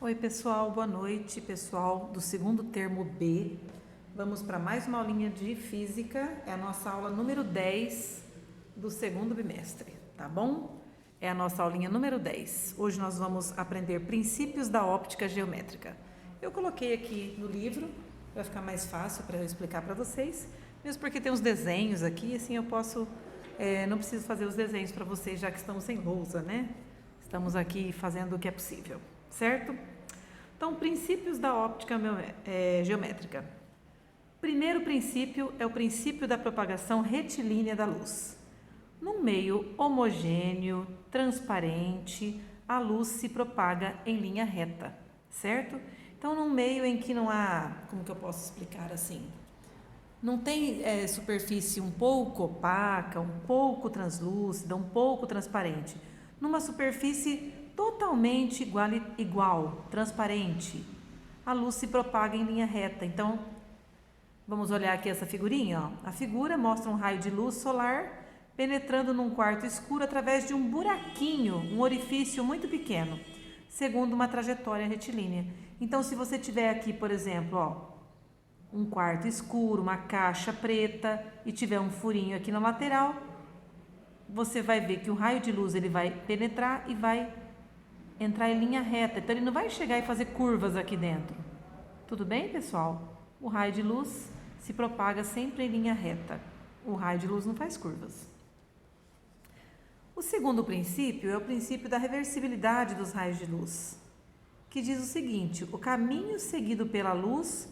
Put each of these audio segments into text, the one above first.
Oi pessoal, boa noite pessoal do segundo termo B. Vamos para mais uma aulinha de física, é a nossa aula número 10 do segundo bimestre, tá bom? É a nossa aulinha número 10. Hoje nós vamos aprender princípios da óptica geométrica. Eu coloquei aqui no livro, vai ficar mais fácil para eu explicar para vocês, mesmo porque tem uns desenhos aqui, assim eu posso, não preciso fazer os desenhos para vocês já que estamos sem lousa, né? Estamos aqui fazendo o que é possível, certo? Então, princípios da óptica geométrica. Primeiro princípio é o princípio da propagação retilínea da luz. Num meio homogêneo, transparente, a luz se propaga em linha reta, certo? Então, num meio em que não há, como que eu posso explicar assim? Não tem superfície um pouco opaca, um pouco translúcida, um pouco transparente. Numa superfície totalmente igual, transparente, a luz se propaga em linha reta. Então, vamos olhar aqui essa figurinha, ó. A figura mostra um raio de luz solar penetrando num quarto escuro através de um buraquinho, um orifício muito pequeno, segundo uma trajetória retilínea. Então, se você tiver aqui, por exemplo, ó, um quarto escuro, uma caixa preta e tiver um furinho aqui na lateral, você vai ver que o raio de luz ele vai penetrar e vai entrar em linha reta. Então ele não vai chegar e fazer curvas aqui dentro. Tudo bem, pessoal? O raio de luz se propaga sempre em linha reta. O raio de luz não faz curvas. O segundo princípio é o princípio da reversibilidade dos raios de luz, que diz o seguinte: o caminho seguido pela luz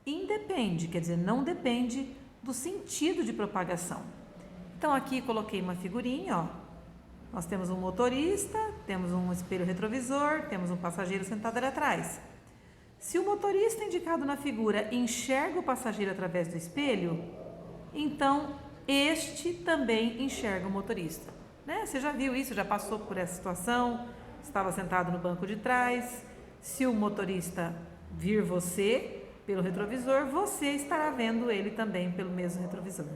independe, quer dizer, não depende do sentido de propagação. Então aqui coloquei uma figurinha, ó. Nós temos um motorista, temos um espelho retrovisor, temos um passageiro sentado ali atrás. Se o motorista indicado na figura enxerga o passageiro através do espelho, então este também enxerga o motorista, né? Você já viu isso, já passou por essa situação, estava sentado no banco de trás. Se o motorista vir você pelo retrovisor, você estará vendo ele também pelo mesmo retrovisor,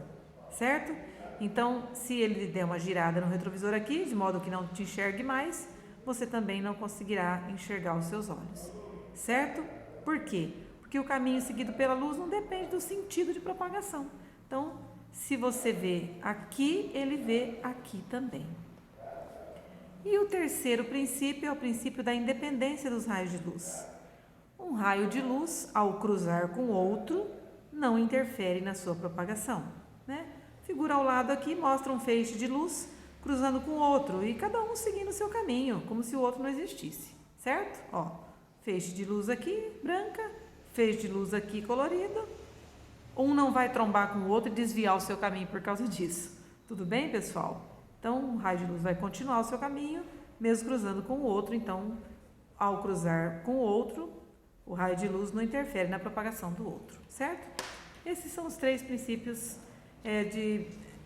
certo? Então, se ele der uma girada no retrovisor aqui, de modo que não te enxergue mais, você também não conseguirá enxergar os seus olhos, certo? Por quê? Porque o caminho seguido pela luz não depende do sentido de propagação. Então, se você vê aqui, ele vê aqui também. E o terceiro princípio é o princípio da independência dos raios de luz. Um raio de luz, ao cruzar com outro, não interfere na sua propagação, né? Figura ao lado aqui mostra um feixe de luz cruzando com outro e cada um seguindo o seu caminho, como se o outro não existisse, certo? Ó, feixe de luz aqui, branca, feixe de luz aqui, colorido. Um não vai trombar com o outro e desviar o seu caminho por causa disso. Tudo bem, pessoal? Então, o raio de luz vai continuar o seu caminho, mesmo cruzando com o outro. Então, ao cruzar com o outro, o raio de luz não interfere na propagação do outro, certo? Esses são os três princípios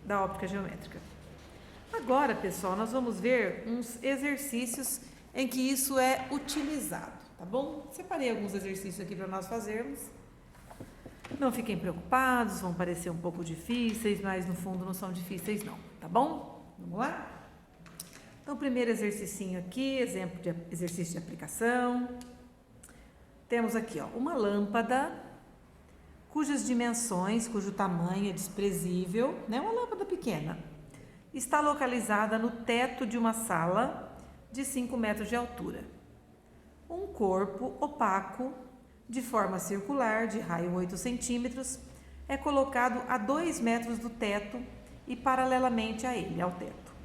da óptica geométrica. Agora, pessoal, nós vamos ver uns exercícios em que isso é utilizado, tá bom? Separei alguns exercícios aqui para nós fazermos. Não fiquem preocupados, vão parecer um pouco difíceis, mas no fundo não são difíceis não, tá bom? Vamos lá? Então, primeiro exercício aqui, exemplo de exercício de aplicação. Temos aqui, ó, uma lâmpada cujas dimensões, cujo tamanho é desprezível, né? Uma lâmpada pequena, está localizada no teto de uma sala de 5 metros de altura. Um corpo opaco, de forma circular, de raio 8 centímetros, é colocado a 2 metros do teto e paralelamente a ele, ao teto.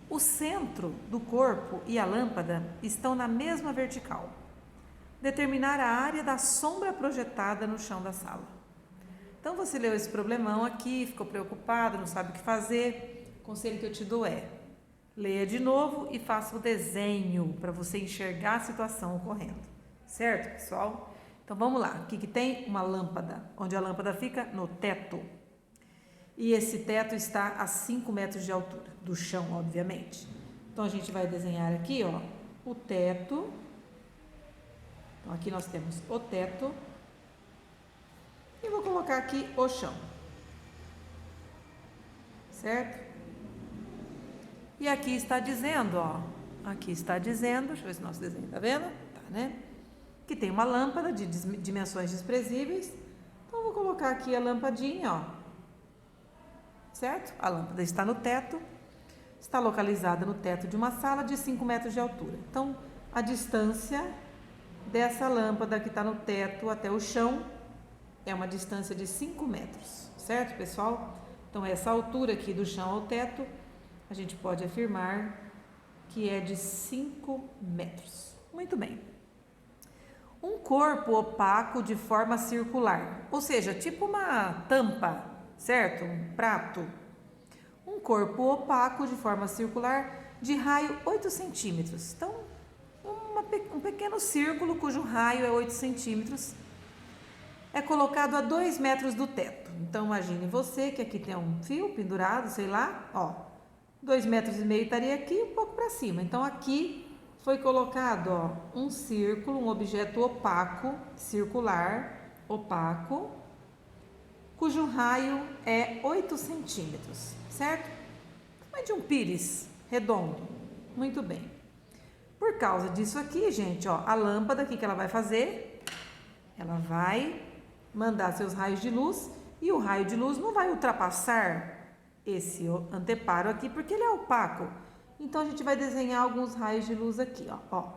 O centro do corpo e a lâmpada estão na mesma vertical. Determinar a área da sombra projetada no chão da sala. Então, você leu esse problemão aqui, ficou preocupado, não sabe o que fazer. O conselho que eu te dou é: leia de novo e faça o desenho para você enxergar a situação ocorrendo. Certo, pessoal? Então, vamos lá. Aqui que tem uma lâmpada, onde a lâmpada fica no teto. E esse teto está a 5 metros de altura, do chão, obviamente. Então, a gente vai desenhar aqui, ó, o teto. Então, aqui nós temos o teto e vou colocar aqui o chão, certo? E aqui está dizendo, ó, aqui está dizendo, deixa eu ver se nosso desenho tá vendo, tá, né? Aqui tem uma lâmpada de dimensões desprezíveis. Então, eu vou colocar aqui a lampadinha, ó. Certo? A lâmpada está no teto. Está localizada no teto de uma sala de 5 metros de altura. Então, a distância dessa lâmpada que está no teto até o chão é uma distância de 5 metros. Certo, pessoal? Então, essa altura aqui do chão ao teto, a gente pode afirmar que é de 5 metros. Muito bem. Um corpo opaco de forma circular, ou seja, tipo uma tampa, certo? Um prato. Um corpo opaco de forma circular de raio 8 centímetros. Então, um pequeno círculo cujo raio é 8 centímetros é colocado a 2 metros do teto. Então, imagine você que aqui tem um fio pendurado, sei lá, ó, 2,5 metros estaria aqui, um pouco para cima. Então, aqui foi colocado, ó, um círculo, um objeto opaco, circular, opaco, cujo raio é 8 centímetros, certo? Tamanho de um pires redondo. Muito bem. Por causa disso aqui, gente, ó, a lâmpada, o que ela vai fazer? Ela vai mandar seus raios de luz e o raio de luz não vai ultrapassar esse anteparo aqui porque ele é opaco. Então, a gente vai desenhar alguns raios de luz aqui, ó.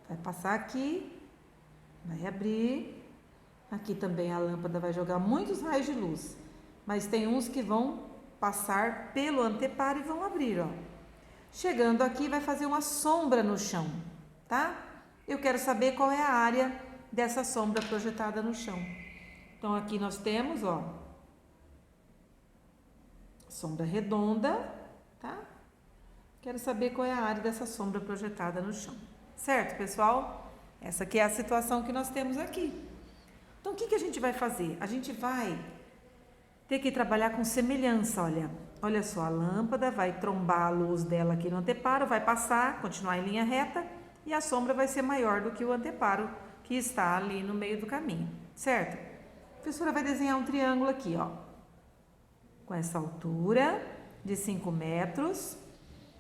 Vai passar aqui, vai abrir. Aqui também a lâmpada vai jogar muitos raios de luz, mas tem uns que vão passar pelo anteparo e vão abrir, ó. Chegando aqui, vai fazer uma sombra no chão, tá? Eu quero saber qual é a área dessa sombra projetada no chão. Então, aqui nós temos, ó, sombra redonda, tá? Quero saber qual é a área dessa sombra projetada no chão. Certo, pessoal? Essa aqui é a situação que nós temos aqui. Então, o que a gente vai fazer? A gente vai ter que trabalhar com semelhança, olha. Olha só, a lâmpada vai trombar a luz dela aqui no anteparo, vai passar, continuar em linha reta, e a sombra vai ser maior do que o anteparo que está ali no meio do caminho, certo? A professora vai desenhar um triângulo aqui, ó, com essa altura de 5 metros.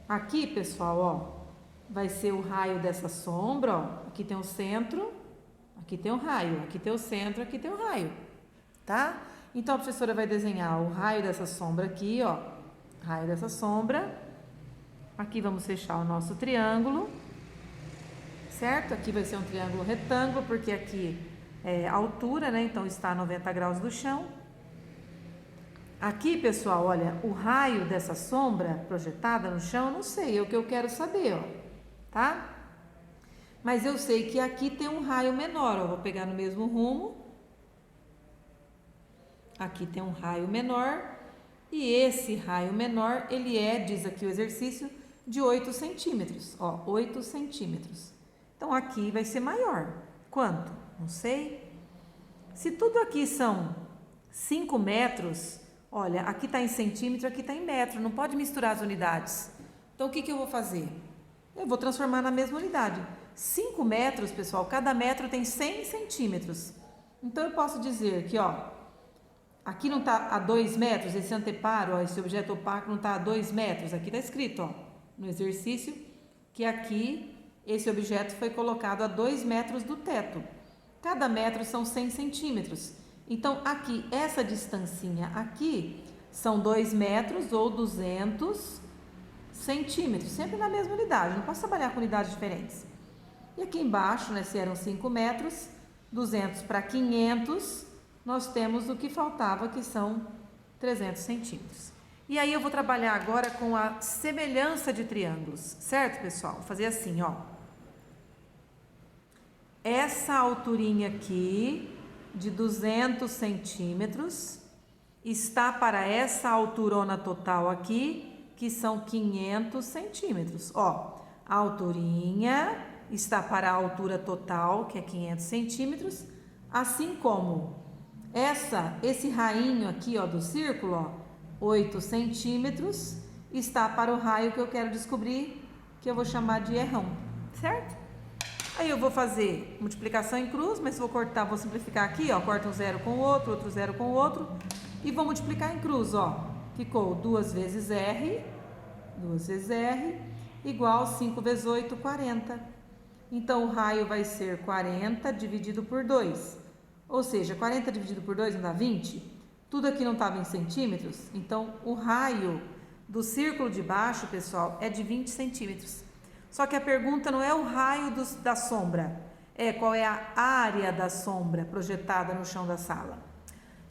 Aqui, pessoal, ó, vai ser o raio dessa sombra, ó. Aqui tem o centro, aqui tem o raio, aqui tem o centro, aqui tem o raio, tá? Então, a professora vai desenhar o raio dessa sombra aqui, ó, raio dessa sombra. Aqui vamos fechar o nosso triângulo, certo? Aqui vai ser um triângulo retângulo, porque aqui é altura, né? Então, está a 90 graus do chão. Aqui, pessoal, olha, o raio dessa sombra projetada no chão, eu não sei, é o que eu quero saber, ó, tá? Mas eu sei que aqui tem um raio menor, ó, vou pegar no mesmo rumo. Aqui tem um raio menor, e esse raio menor, ele é, diz aqui o exercício, de 8 centímetros, ó, 8 centímetros. Então, aqui vai ser maior. Quanto? Não sei. Se tudo aqui são 5 metros, olha, aqui está em centímetro, aqui está em metro, não pode misturar as unidades. Então, o que eu vou fazer? Eu vou transformar na mesma unidade. 5 metros, pessoal, cada metro tem 100 centímetros. Então, eu posso dizer que, ó, aqui não está a 2 metros, esse anteparo, ó, esse objeto opaco não está a 2 metros. Aqui está escrito, ó, no exercício, que aqui esse objeto foi colocado a 2 metros do teto. Cada metro são 100 centímetros. Então, aqui, essa distancinha aqui são 2 metros ou 200 centímetros, sempre na mesma unidade, não posso trabalhar com unidades diferentes. E aqui embaixo, né, se eram 5 metros, 200 para 500, nós temos o que faltava, que são 300 centímetros. E aí eu vou trabalhar agora com a semelhança de triângulos, certo, pessoal? Vou fazer assim, ó. Essa alturinha aqui, de 200 centímetros, está para essa alturona total aqui, que são 500 centímetros. Ó, a alturinha está para a altura total, que é 500 centímetros, assim como esse rainho aqui, ó, do círculo, ó, 8 centímetros, está para o raio que eu quero descobrir, que eu vou chamar de errão, certo? Aí eu vou fazer multiplicação em cruz, mas vou cortar, vou simplificar aqui, ó, corta um zero com o outro zero com o outro, e vou multiplicar em cruz, ó. Ficou 2 vezes R, igual 5 vezes 8, 40. Então, o raio vai ser 40 dividido por 2. Ou seja, 40 dividido por 2 não dá 20? Tudo aqui não estava em centímetros, então o raio do círculo de baixo, pessoal, é de 20 centímetros. Só que a pergunta não é o raio da sombra, é qual é a área da sombra projetada no chão da sala.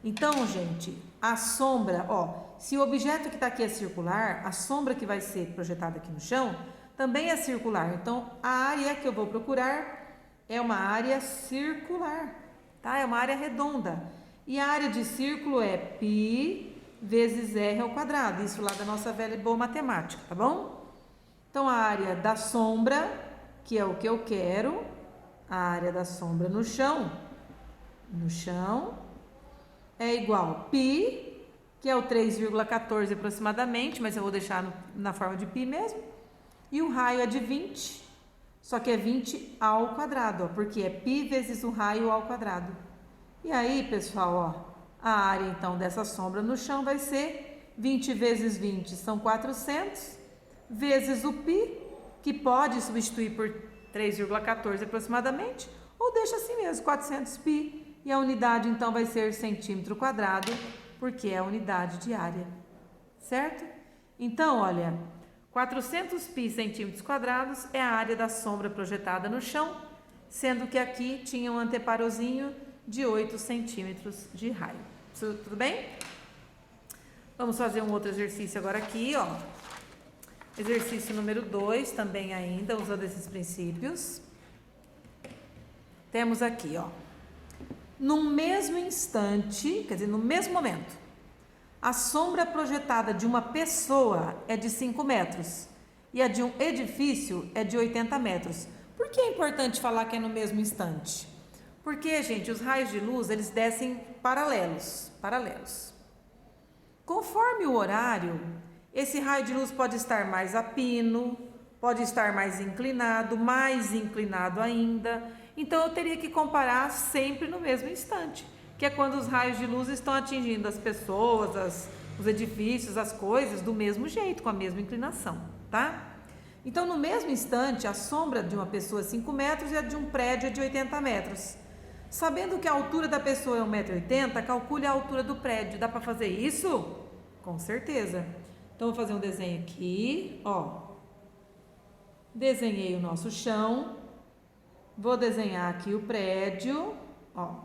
Então, gente, a sombra, ó, se o objeto que está aqui é circular, a sombra que vai ser projetada aqui no chão também é circular. Então, a área que eu vou procurar é uma área circular, tá? É uma área redonda. E a área de círculo é π vezes r ao quadrado. Isso lá da nossa velha e boa matemática, tá bom? Então, a área da sombra, que é o que eu quero, a área da sombra no chão, é igual a π, que é o 3,14 aproximadamente, mas eu vou deixar na forma de π mesmo. E o raio é de 20, só que é 20 ao quadrado, ó, porque é π vezes o raio ao quadrado. E aí, pessoal, ó, a área então dessa sombra no chão vai ser 20 vezes 20 são 400, vezes o π, que pode substituir por 3,14 aproximadamente, ou deixa assim mesmo, 400 π. E a unidade então vai ser centímetro quadrado, porque é a unidade de área, certo? Então, olha, 400 π centímetros quadrados é a área da sombra projetada no chão, sendo que aqui tinha um anteparozinho de 8 centímetros de raio. Tudo bem? Vamos fazer um outro exercício agora aqui, ó. Exercício número 2, também ainda usando esses princípios. Temos aqui, ó. No mesmo instante, quer dizer, no mesmo momento, a sombra projetada de uma pessoa é de 5 metros e a de um edifício é de 80 metros. Por que é importante falar que é no mesmo instante? Porque, gente, os raios de luz, eles descem paralelos. Conforme o horário, esse raio de luz pode estar mais a pino, pode estar mais inclinado ainda. Então, eu teria que comparar sempre no mesmo instante, que é quando os raios de luz estão atingindo as pessoas, os edifícios, as coisas, do mesmo jeito, com a mesma inclinação, tá? Então, no mesmo instante, a sombra de uma pessoa é 5 metros e a de um prédio é de 80 metros. Sabendo que a altura da pessoa é 1,80 m, calcule a altura do prédio. Dá para fazer isso? Com certeza. Então, vou fazer um desenho aqui, ó. Desenhei o nosso chão. Vou desenhar aqui o prédio, ó.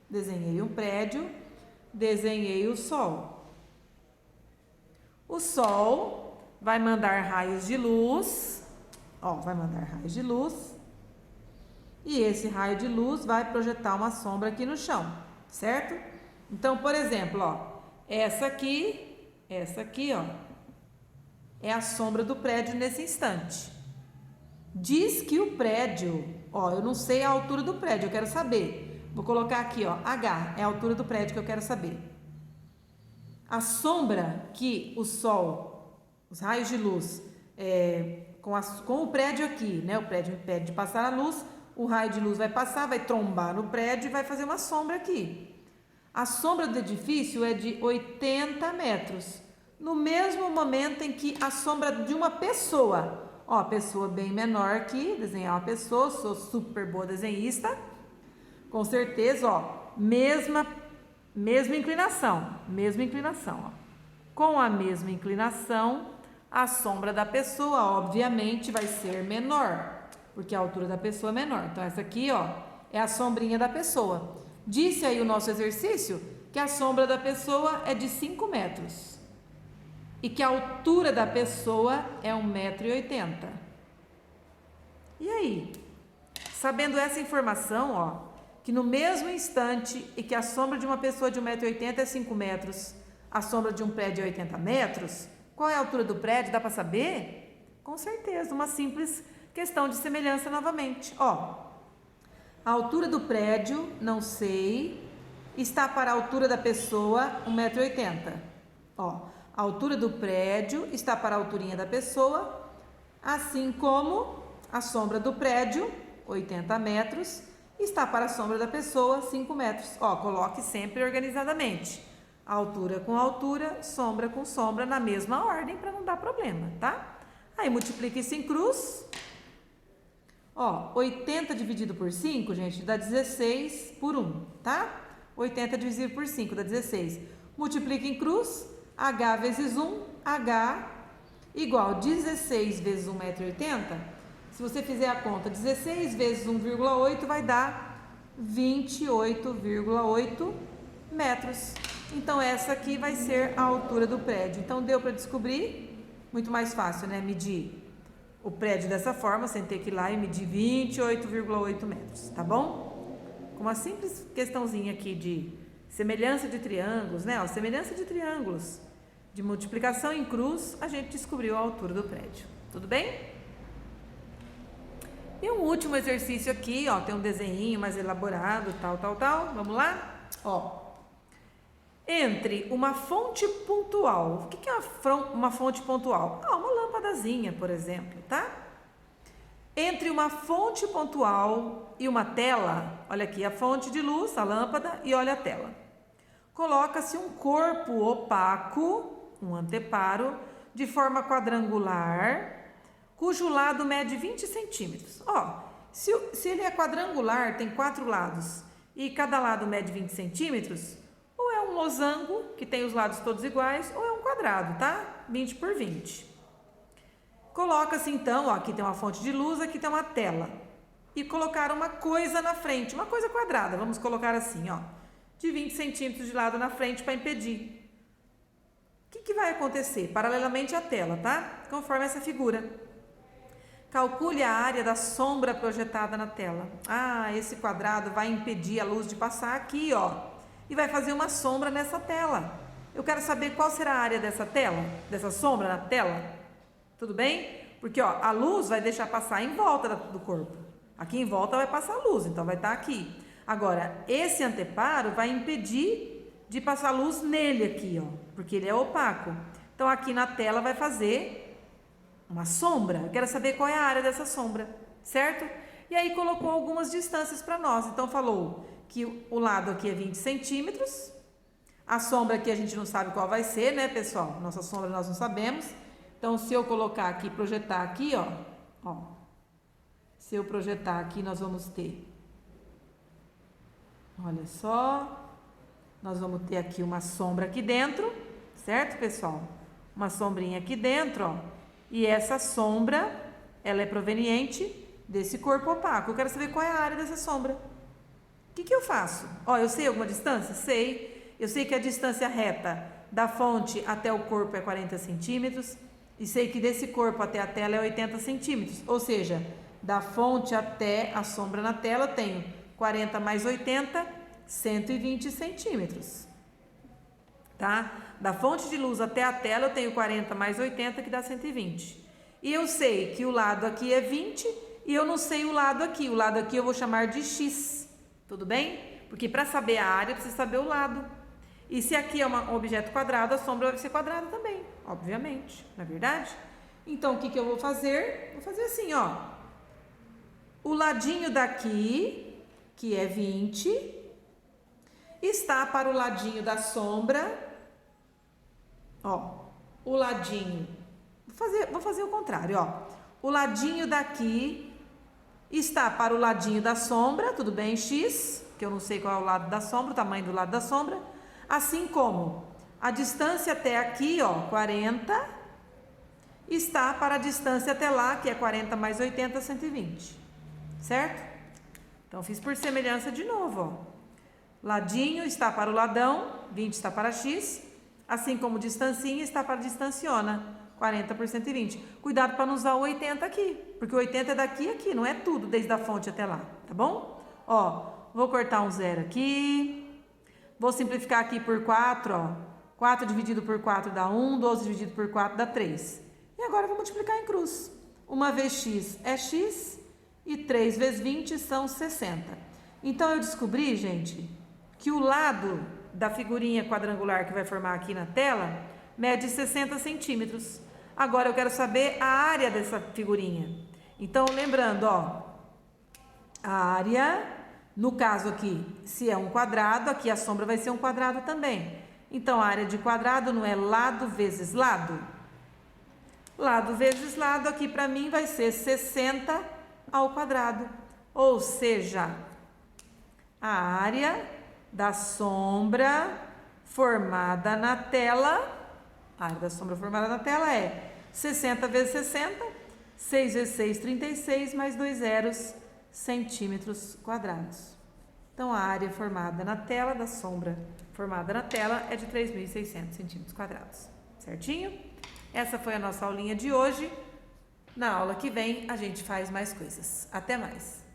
Desenhei um prédio. Desenhei o sol. O sol vai mandar raios de luz, ó, e esse raio de luz vai projetar uma sombra aqui no chão, certo? Então, por exemplo, ó, essa aqui, ó, é a sombra do prédio nesse instante. Diz que o prédio, ó, eu não sei a altura do prédio, eu quero saber. Vou colocar aqui, ó, H, é a altura do prédio que eu quero saber. A sombra que o sol, os raios de luz, com o prédio aqui, né? O prédio impede de passar a luz, o raio de luz vai passar, vai trombar no prédio e vai fazer uma sombra aqui. A sombra do edifício é de 80 metros. No mesmo momento em que a sombra de uma pessoa, ó, pessoa bem menor aqui, desenhar uma pessoa, sou super boa desenhista, com certeza, ó, mesma inclinação, ó. Com a mesma inclinação, a sombra da pessoa, obviamente, vai ser menor, porque a altura da pessoa é menor. Então, essa aqui, ó, é a sombrinha da pessoa. Disse aí o nosso exercício que a sombra da pessoa é de 5 metros e que a altura da pessoa é 1,80 m. E aí? Sabendo essa informação, ó, que no mesmo instante e que a sombra de uma pessoa de 1,80 m é 5 metros, a sombra de um prédio é 80 metros, qual é a altura do prédio? Dá para saber? Com certeza, uma simples questão de semelhança novamente. Ó, a altura do prédio, não sei, está para a altura da pessoa, 1,80 m. Ó, a altura do prédio está para a alturinha da pessoa, assim como a sombra do prédio, 80 metros, está para a sombra da pessoa, 5 metros. Ó, coloque sempre organizadamente. Altura com altura, sombra com sombra, na mesma ordem, para não dar problema, tá? Aí, multiplica isso em cruz. Ó, 80 dividido por 5, gente, dá 16 por 1, tá? 80 dividido por 5 dá 16. Multiplica em cruz, H vezes 1, H igual 16 vezes 1,80 m. Se você fizer a conta, 16 vezes 1,8 vai dar 28,8 metros. Então, essa aqui vai ser a altura do prédio. Então, deu para descobrir? Muito mais fácil, né? Medir o prédio dessa forma, sem ter que ir lá e medir 28,8 metros, tá bom? Com uma simples questãozinha aqui de semelhança de triângulos, né? Ó, semelhança de triângulos, de multiplicação em cruz, a gente descobriu a altura do prédio. Tudo bem? E um último exercício aqui, ó, tem um desenho mais elaborado, tal. Vamos lá? Ó. Entre uma fonte pontual. O que é uma fonte pontual? Ah, uma lâmpadazinha, por exemplo, tá? Entre uma fonte pontual e uma tela, olha aqui, a fonte de luz, a lâmpada, e olha a tela. Coloca-se um corpo opaco, um anteparo, de forma quadrangular, cujo lado mede 20 centímetros. Ó, se ele é quadrangular, tem 4 lados, e cada lado mede 20 centímetros, ou é um losango, que tem os lados todos iguais, ou é um quadrado, tá? 20 por 20. Coloca-se então, ó, aqui tem uma fonte de luz, aqui tem uma tela. E colocar uma coisa na frente, uma coisa quadrada, vamos colocar assim, ó, de 20 centímetros de lado na frente para impedir. O que vai acontecer? Paralelamente à tela, tá? Conforme essa figura. Calcule a área da sombra projetada na tela. Ah, esse quadrado vai impedir a luz de passar aqui, ó. E vai fazer uma sombra nessa tela. Eu quero saber qual será a área dessa tela, dessa sombra na tela. Tudo bem? Porque, ó, a luz vai deixar passar em volta do corpo. Aqui em volta vai passar a luz, então vai estar aqui. Agora, esse anteparo vai impedir de passar luz nele aqui, ó, porque ele é opaco. Então, aqui na tela vai fazer uma sombra. Eu quero saber qual é a área dessa sombra, certo? E aí colocou algumas distâncias para nós. Então, falou que o lado aqui é 20 centímetros. A sombra aqui a gente não sabe qual vai ser, né, pessoal? Nossa sombra nós não sabemos. Então, se eu colocar aqui, projetar aqui, ó. Se eu projetar aqui, nós vamos ter... Olha só. Nós vamos ter aqui uma sombra aqui dentro, certo, pessoal? Uma sombrinha aqui dentro, ó. E essa sombra, ela é proveniente desse corpo opaco. Eu quero saber qual é a área dessa sombra. O que eu faço? Ó, eu sei alguma distância? Sei. Eu sei que a distância reta da fonte até o corpo é 40 centímetros. E sei que desse corpo até a tela é 80 centímetros. Ou seja, da fonte até a sombra na tela eu tenho 40 mais 80, 120 centímetros. Tá? Da fonte de luz até a tela eu tenho 40 mais 80, que dá 120. E eu sei que o lado aqui é 20 e eu não sei o lado aqui. O lado aqui eu vou chamar de X. Tudo bem? Porque para saber a área, eu preciso saber o lado. E se aqui é um objeto quadrado, a sombra vai ser quadrada também, obviamente, não é verdade? Então, o que eu vou fazer? Vou fazer assim, ó. O ladinho daqui, que é 20, está para o ladinho da sombra. Ó, o ladinho... Vou fazer o contrário, ó. O ladinho daqui está para o ladinho da sombra, tudo bem, X, que eu não sei qual é o lado da sombra, o tamanho do lado da sombra. Assim como a distância até aqui, ó, 40, está para a distância até lá, que é 40 mais 80, 120. Certo? Então, fiz por semelhança de novo, ó. Ladinho está para o ladão, 20 está para X, assim como distancinha está para distanciona, 40 por 120. Cuidado para não usar o 80 aqui, porque o 80 é daqui a aqui, não é tudo, desde a fonte até lá, tá bom? Ó, vou cortar um zero aqui. Vou simplificar aqui por 4, ó. 4 dividido por 4 dá 1, 12 dividido por 4 dá 3. E agora eu vou multiplicar em cruz. 1 vezes x é x e 3 vezes 20 são 60. Então, eu descobri, gente, que o lado da figurinha quadrangular que vai formar aqui na tela mede 60 centímetros. Agora, eu quero saber a área dessa figurinha. Então, lembrando, ó, a área... No caso aqui, se é um quadrado, aqui a sombra vai ser um quadrado também. Então, a área de quadrado não é lado vezes lado? Lado vezes lado, aqui para mim vai ser 60 ao quadrado. Ou seja, a área da sombra formada na tela, a área da sombra formada na tela é 60 vezes 60, 6 vezes 6, 36, mais 2 zeros, centímetros quadrados. Então, a área formada na tela da sombra formada na tela é de 3.600 centímetros quadrados. Certinho? Essa foi a nossa aulinha de hoje. Na aula que vem, a gente faz mais coisas. Até mais!